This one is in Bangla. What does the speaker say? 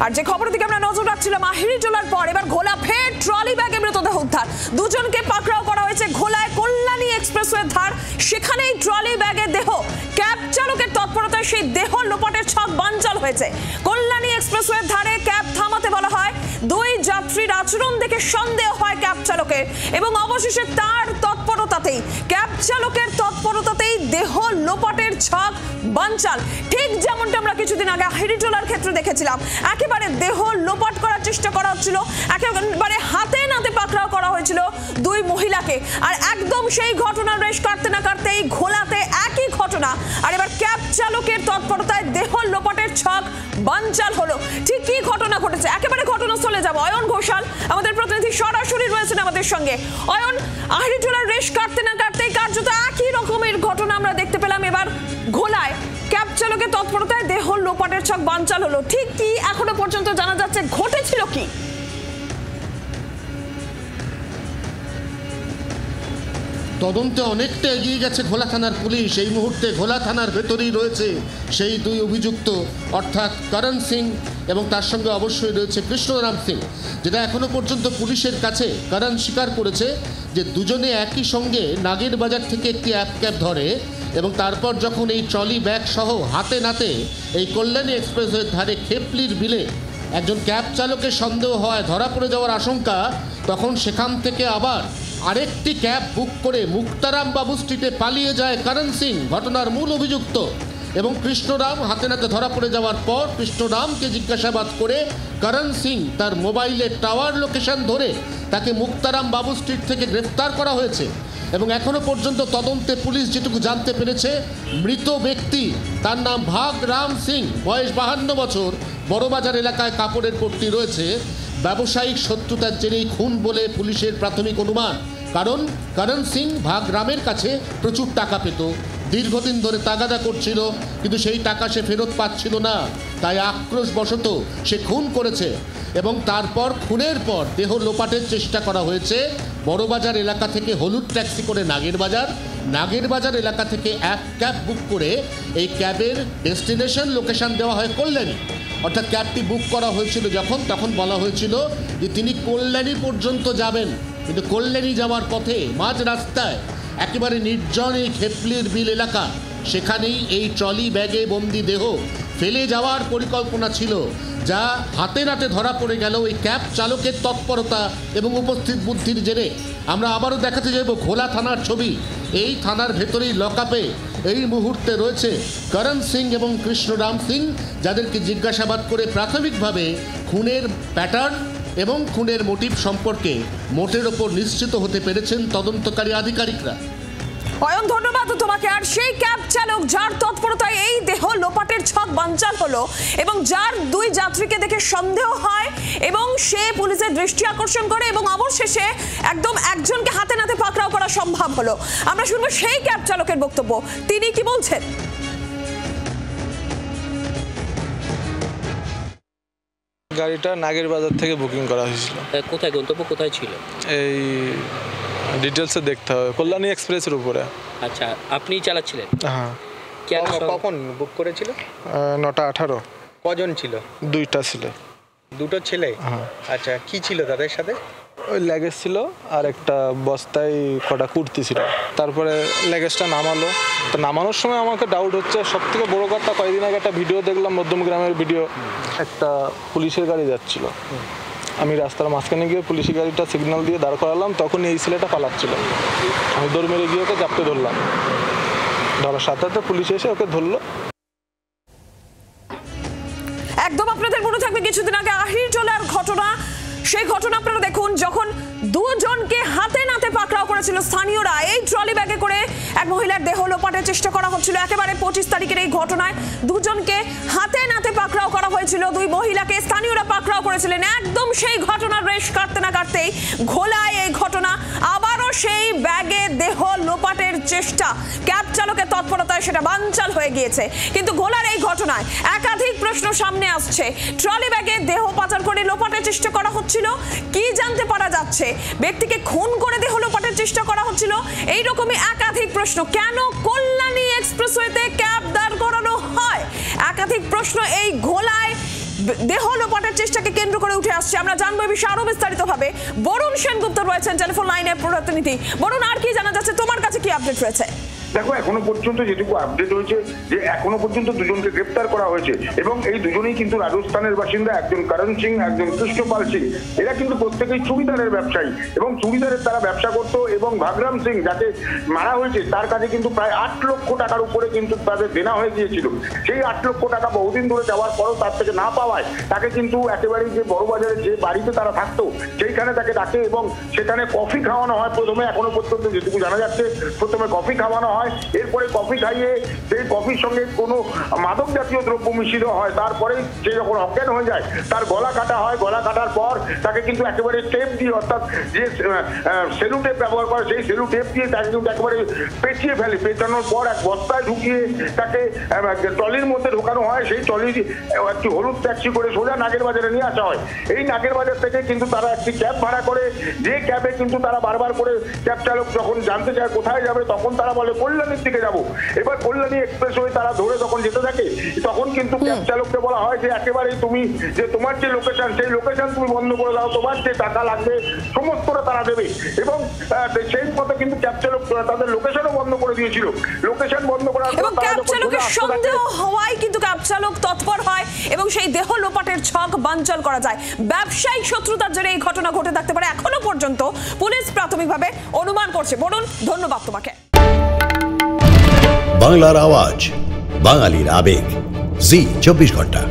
আর যে খবরের দিকে আমরা নজর রাখছিলাম আহিরি জেলার পর এবার ঘোলা ফের ট্রলি ব্যাগে মৃতদেহ উদ্ধার। দুজনকে পাকড়াও করা হয়েছে ঘোলায় কল্যাণী এক্সপ্রেসওয়ের ধার, সেখানেই ট্রলি ব্যাগে দেহ। ক্যাব চালকের তৎপরতায় সেই দেহ লোপাটের ছক বানচাল হয়েছে। কল্যাণী এক্সপ্রেসওয়ের ধারে ক্যাব থামাতে বলা হয়, দুই যাত্রীর আচরণ দেখে সন্দেহ হয় ক্যাব চালকের এবং অবশেষে তার তৎপরতাতেই দেহ লোপাটের ছক বানচাল। ঠিক যেমনটা আমরা কিছুদিন আগে আহিরিটোলার ক্ষেত্রে দেখেছিলাম, একেবারে দেহ লোপাট করার চেষ্টা করা হচ্ছিল, একেবারে হাতে নাতে পাকড়াও করা হয়েছিল দুই মহিলাকে। আর একদম সেই ঘটনার রেশ কাটতে না কাটতেই ঘোলাতে একই ঘটনা, আর এবার ক্যাব চালকের তৎপরতায় দেহ লোপাটের ছক বানচাল হলো। ঠিক কি ঘটনা ঘটেছে একেবারে ঘটনাস্থলে যাব। অয়ন ঘোষাল আমাদের প্রতিনিধি সরাসরি রয়েছেন আমাদের সঙ্গে। অয়ন, আহিরিটোলার রেশ কাটতে না কাটতেই কার্যত একই রকমের ঘটনা আমরা দেখতে পেলাম এবার ঘোলায়। ক্যাব চালকের তৎপরতায় দেহ লোপাটের ছক বানচাল হলো। ঠিক কি এখনো পর্যন্ত জানা যাচ্ছে, ঘটেছিল কি? তদন্তে অনেকটা এগিয়ে গেছে ঘোলা থানার পুলিশ। এই মুহূর্তে ঘোলা থানার ভেতরেই রয়েছে সেই দুই অভিযুক্ত, অর্থাৎ করণ সিং এবং তার সঙ্গে অবশ্যই রয়েছে কৃষ্ণরাম সিং। যেটা এখনো পর্যন্ত পুলিশের কাছে করণ স্বীকার করেছে যে দুজনে একই সঙ্গে নাগের বাজার থেকে একটি ক্যাব ধরে এবং তারপর যখন এই ট্রলি ব্যাগ সহ হাতে নাতে এই কল্যাণী এক্সপ্রেসওয়ের ধারে খেপলির বিলে একজন ক্যাব চালকের সন্দেহ হয় ধরা পড়ে যাওয়ার আশঙ্কা, তখন সেখান থেকে আবার আরেকটি ক্যাব বুক করে মুক্তারাম বাবু স্ট্রিটে পালিয়ে যায় করণ সিং, ঘটনার মূল অভিযুক্ত। এবং কৃষ্ণরাম হাতে নাতে ধরা পড়ে যাওয়ার পর কৃষ্ণরামকে জিজ্ঞাসাবাদ করে করণ সিং তার মোবাইলের টাওয়ার লোকেশন ধরে তাকে মুক্তারাম বাবু স্ট্রিট থেকে গ্রেফতার করা হয়েছে। এবং এখনো পর্যন্ত তদন্তে পুলিশ যেটুকু জানতে পেরেছে, মৃত ব্যক্তি তার নাম ভাগ রাম সিং, বয়স 52 বছর, বড়বাজার এলাকায় কাপড়ের পট্টি রয়েছে। ব্যবসায়িক শত্রুতার জেরেই খুন বলে পুলিশের প্রাথমিক অনুমান। কারণ করণ সিং ভাগ রামের কাছে প্রচুর টাকা পেত, দীর্ঘদিন ধরে তাগাদা করছিল, কিন্তু সেই টাকা সে ফেরত পাচ্ছিল না, তাই আক্রোশবশত সে খুন করেছে। এবং তারপর খুনের পর দেহ লোপাটের চেষ্টা করা হয়েছে বড়বাজার এলাকা থেকে হলুদ ট্যাক্সি করে নাগের বাজার এলাকা থেকে এক ক্যাব বুক করে এই ক্যাবের ডেস্টিনেশন লোকেশন দেওয়া হয় কল্যাণী। অর্থাৎ ক্যাবটি বুক করা হয়েছিল তখন বলা হয়েছিল যে তিনি কল্যাণী পর্যন্ত যাবেন, কিন্তু কল্যাণী যাওয়ার পথে মাঝ রাস্তায় একেবারে নির্জন এই খেপলির বিল এলাকা, সেখানেই এই ট্রলি ব্যাগে বন্দি দেহ ফেলে যাওয়ার পরিকল্পনা ছিল, যা হাতে নাতে ধরা পড়ে গেল এই ক্যাব চালকের তৎপরতা এবং উপস্থিত বুদ্ধির জেরে। আমরা আবারও দেখাতে যাব ঘোলা থানার ছবি। এই থানার ভেতরেই লকআপে এই মুহূর্তে রয়েছে করণ সিং এবং কৃষ্ণরাম সিং, যাদেরকে জিজ্ঞাসাবাদ করে প্রাথমিকভাবে খুনের প্যাটার্ন এবং খুনের মোটিভ সম্পর্কে মোটের ওপর নিশ্চিত হতে পেরেছেন তদন্তকারী আধিকারিকরা। অয়ন, ধন্যবাদ তোমাকে। আর সেই ক্যাব চালক যার তৎপরতায় এই দেহ লোপাটের ছক বানচাল হলো এবং যার দুই যাত্রীকে দেখে সন্দেহ হয় এবং সে পুলিশের দৃষ্টি আকর্ষণ করে এবং অবশেষে একদম একজনকে হাতে নাতে পাকড়াও করা সম্ভব হলো। আমরা শুনবো সেই ক্যাব চালকের বক্তব্য, তিনি কি বলছেন। গাড়িটা নাগের বাজার থেকে বুকিং করা হয়েছিল। কোথায় গন্তব্য কোথায় ছিল এই ডিটেলসে দেখতে হবে, কল্যাণী এক্সপ্রেসের উপরে। আচ্ছা, আপনি চালাচ্ছিলেন? হ্যাঁ। কখন বুক করেছিল? 9:18। কজন ছিল? 2টা ছিল। দুটো ছেলে? হ্যাঁ। আচ্ছা, কি ছিল তাদের সাথে? ওই ল্যাগেজ ছিল আর একটা বস্তায় কটা কুর্তি ছিল। তারপরে ল্যাগেজটা নামালো, তো নামানোর সময় আমাকে ডাউট হচ্ছে। সব থেকে বড়ো কথা, কয়েকদিন আগে একটা ভিডিও দেখলাম, মধ্যমগ্রামের ভিডিও, একটা পুলিশের গাড়ি যাচ্ছিল। আমি রাস্তার মাঝখানে গিয়ে পুলিশের গাড়িটা সিগন্যাল দিয়ে দাঁড় করালাম, তখন এই ছেলেটা পালাচ্ছিল। আমি দৌড় মেরে গিয়ে ওকে চাপতে ধরলাম, ধরার সাথে সাথে পুলিশ এসে ওকে ধরলো। একদম আপনাদের মনে থাকবে কিছুদিন আগে আহিরিটোলার ঘটনা, সেই ঘটনা আপনারা দেখুন, যখন দুজনকে হাতে নাতে পাকড়াও করেছিল স্থানীয়রা। এই ট্রলি ব্যাগে করে এক মহিলার দেহ লোপাটের চেষ্টা করা হচ্ছিল। একেবারে 25 তারিখের এই ঘটনায় দুজনকে হাতে নাতে পাকড়াও করা হয়েছিল, দুই মহিলাকে স্থানীয়রা পাকড়াও করেছিলেন। একদম সেই ঘটনার রেশ কাটতে না কাটতেই ঘোলায় এই ঘটনা, আবারও সেই ব্যাগে দেহ লোপাটের চেষ্টা, ক্যাব চালকের তৎপরতায় সেটা বানচাল হয়ে গিয়েছে। কিন্তু ঘোলার এই ঘটনায় একাধিক প্রশ্ন সামনে আসছে। ট্রলি ব্যাগে দেহ পাচার করে লোপাটের চেষ্টা করা হচ্ছিল, কি জানতে পারা যাচ্ছে? ব্যক্তিকে খুন করে দেহ লোপাটের চেষ্টা করা হচ্ছিল, এইরকমই একাধিক প্রশ্ন। কেন কল্যাণী এক্সপ্রেসওয়েতে ক্যাব দাঁড় করানো হয়? একাধিক প্রশ্ন এই ঘোলায় দেহ লোপাটের চেষ্টাকে কেন্দ্র করে উঠে আসছে। আমরা জানবো এই বিষয়ে আরো বিস্তারিতভাবে। বরুণ সেনগুপ্ত রয়েছেন টেলিফোন লাইনের প্রতিনিধি। বরুণ, আর কি জানা যাচ্ছে, তোমার কাছে কি আপডেট রয়েছে? দেখো, এখনো পর্যন্ত যেটুকু আপডেট হয়েছে যে এখনো পর্যন্ত দুজনকে গ্রেপ্তার করা হয়েছে এবং এই দুজনেই কিন্তু রাজস্থানের বাসিন্দা, একজন করণ সিং, একজন কৃষ্ণপাল সিং। এরা কিন্তু প্রত্যেকেই চুড়িদারের ব্যবসায়ী এবং চুড়িদারের তারা ব্যবসা করতো এবং ভাগরাম সিং যাকে মারা হয়েছে তার কাছে কিন্তু প্রায় 8 লক্ষ টাকার উপরে কিন্তু তাদের দেনা হয়ে গিয়েছিল। সেই 8 লক্ষ টাকা বহুদিন ধরে যাওয়ার পরও তার থেকে না পাওয়ায় তাকে কিন্তু একেবারেই যে বড় বাজারে যে বাড়িতে তারা থাকতো সেইখানে তাকে ডাকে এবং সেখানে কফি খাওয়ানো হয়। প্রথমে এখনো পর্যন্ত যেটুকু জানা যাচ্ছে প্রথমে কফি খাওয়ানো হয়, এরপরে কফি খাইয়ে সেই কফির সঙ্গে কোনো মাদক জাতীয় দ্রব্য মিশ্রিত হয়। তারপরে সে যখন অজ্ঞান হয়ে যায় তার গলা কাটা হয়। গলা কাটার পর তাকে কিন্তু একেবারে টেপ দিয়ে, অর্থাৎ যে সেলু টেপ ব্যবহার করে সেই সেলু টেপ দিয়ে তাকে কিন্তু একেবারে পেঁচিয়ে ফেলে। পেঁচানোর পর এক বস্তায় ঢুকিয়ে তাকে ট্রলির মধ্যে ঢোকানো হয়। সেই ট্রলি একটি হলুদ ট্যাক্সি করে সোজা নাগের বাজারে নিয়ে আসা হয়। এই নাগের বাজার থেকে কিন্তু তারা একটি ক্যাব ভাড়া করে, যে ক্যাবে কিন্তু তারা বারবার করে ক্যাব চালক যখন জানতে চায় কোথায় যাবে তখন তারা বলে কল্যাণীর দিকে যাবো। এবার কল্যাণী এক্সপ্রেস হয়ে তারা ধরে যখন যেতে থাকে তখন কিন্তু ক্যাব চালককে বলা হয় যে একেবারেই তুমি যে তোমার যে লোকেশন সেই লোকেশন তুমি বন্ধ করে দাও, তোমার যে টাকা লাগবে সমস্তটা তারা দেবে। এবং সেই পথে কিন্তু ক্যাব চালক তাদের লোকেশনও বন্ধ করে দিয়েছিল। লোকেশন বন্ধ করার এবং ক্যাব চালকের সন্দেহ হওয়ায় কিন্তু ক্যাব চালক তৎপর হয় এবং সেই দেহ লোপাটের ছক বানচাল করা যায়। ব্যবসায়িক শত্রুতার জন্য এই ঘটনা ঘটে থাকতে পারে, এখনো পর্যন্ত পুলিশ প্রাথমিকভাবে অনুমান করছে। বরুণ, ধন্যবাদ তোমাকে। বাংলার আওয়াজ, বাঙালির আবেগ, জি 24 ঘন্টা।